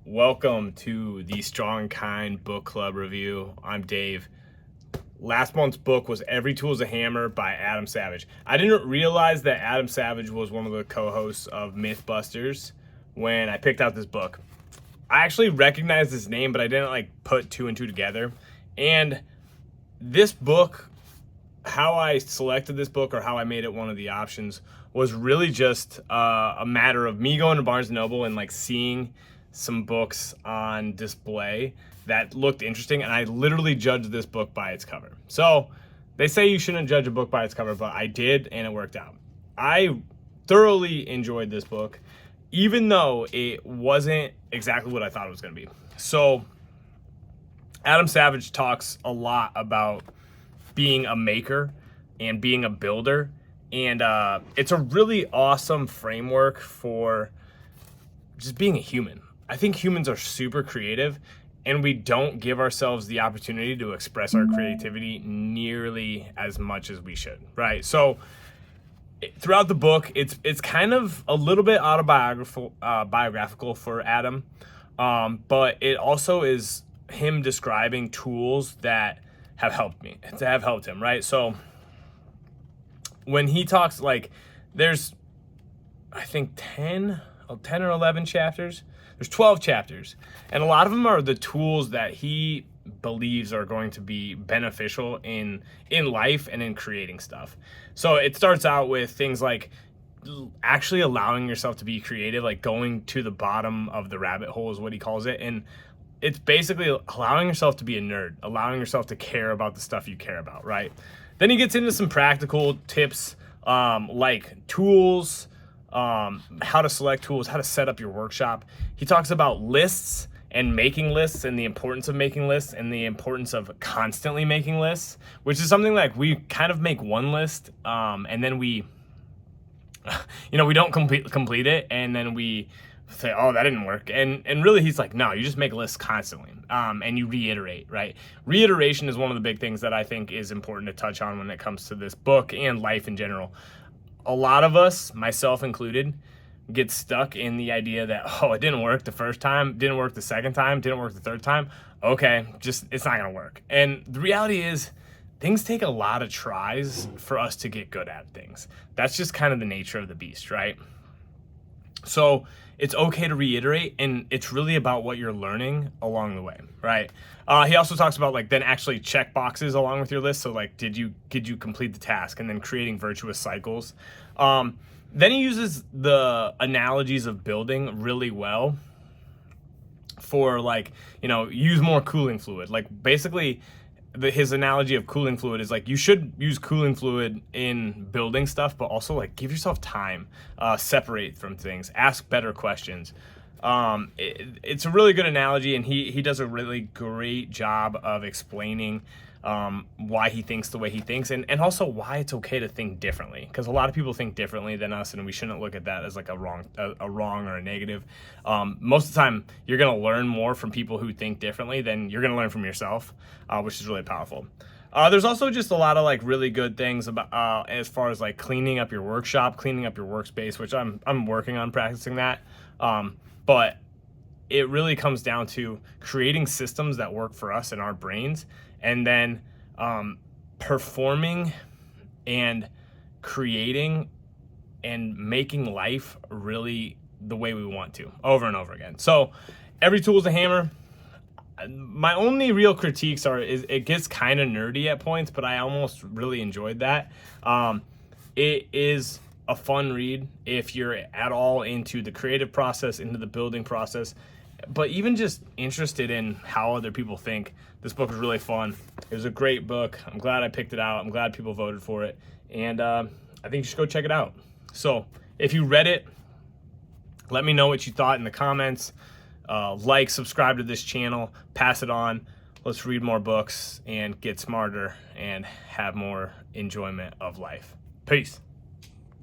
Welcome to the Strong Kind Book Club review. I'm Dave. Last month's book was Every Tool's a Hammer by Adam Savage. I didn't realize that Adam Savage was one of the co-hosts of Mythbusters when I picked out this book. I actually recognized his name, but I didn't put two and two together. And this book, how I selected this book or how I made it one of the options was really just a matter of me going to Barnes & Noble and seeing some books on display that looked interesting, and I literally judged this book by its cover. So they say you shouldn't judge a book by its cover, but I did, and it worked out. I thoroughly enjoyed this book, even though it wasn't exactly what I thought it was going to be. So Adam Savage talks a lot about being a maker and being a builder, and it's a really awesome framework for just being a human. I think humans are super creative, and we don't give ourselves the opportunity to express our creativity nearly as much as we should, right? So throughout the book, it's kind of a little bit biographical for Adam, but it also is him describing tools that have helped him, right? So when he talks, there's, I think 10 or 11 chapters. There's 12 chapters, and a lot of them are the tools that he believes are going to be beneficial in life and in creating stuff. So it starts out with things like actually allowing yourself to be creative, like going to the bottom of the rabbit hole is what he calls it. And it's basically allowing yourself to be a nerd, allowing yourself to care about the stuff you care about, right? Then he gets into some practical tips, like tools, how to select tools, how to set up your workshop. He talks about lists and making lists and the importance of making lists and the importance of constantly making lists, which is something like we kind of make one list, and then we don't complete it, and then we say, oh, that didn't work. And really he's like, no, you just make lists constantly, and you reiterate, right? Reiteration is one of the big things that I think is important to touch on when it comes to this book and life in general. A lot of us, myself included, get stuck in the idea that, oh, it didn't work the first time, didn't work the second time, didn't work the third time. Okay, it's not gonna work. And the reality is, things take a lot of tries for us to get good at things. That's just kind of the nature of the beast, right? So it's okay to reiterate, and it's really about what you're learning along the way, right? He also talks about then actually check boxes along with your list. So did you complete the task, and then creating virtuous cycles. Then he uses the analogies of building really well for use more cooling fluid. Basically his analogy of cooling fluid is you should use cooling fluid in building stuff, but also give yourself time, separate from things, ask better questions. It's a really good analogy, and he does a really great job of explaining why he thinks the way he thinks, and also why it's okay to think differently, because a lot of people think differently than us, and we shouldn't look at that as a wrong or a negative. Most of the time you're going to learn more from people who think differently than you're going to learn from yourself, which is really powerful. There's also just a lot of really good things about as far as cleaning up your workshop, cleaning up your workspace, which I'm working on practicing that. But it really comes down to creating systems that work for us in our brains, and then performing and creating and making life really the way we want to over and over again. So Every Tool's a Hammer. My only real critiques is it gets kind of nerdy at points, but I almost really enjoyed that. It is a fun read if you're at all into the creative process, into the building process, but even just interested in how other people think. This book is really fun. It was a great book. I'm glad I picked it out. I'm glad people voted for it, and I think you should go check it out. So if you read it, let me know what you thought in the comments. Subscribe to this channel, pass it on. Let's read more books and get smarter and have more enjoyment of life. Peace.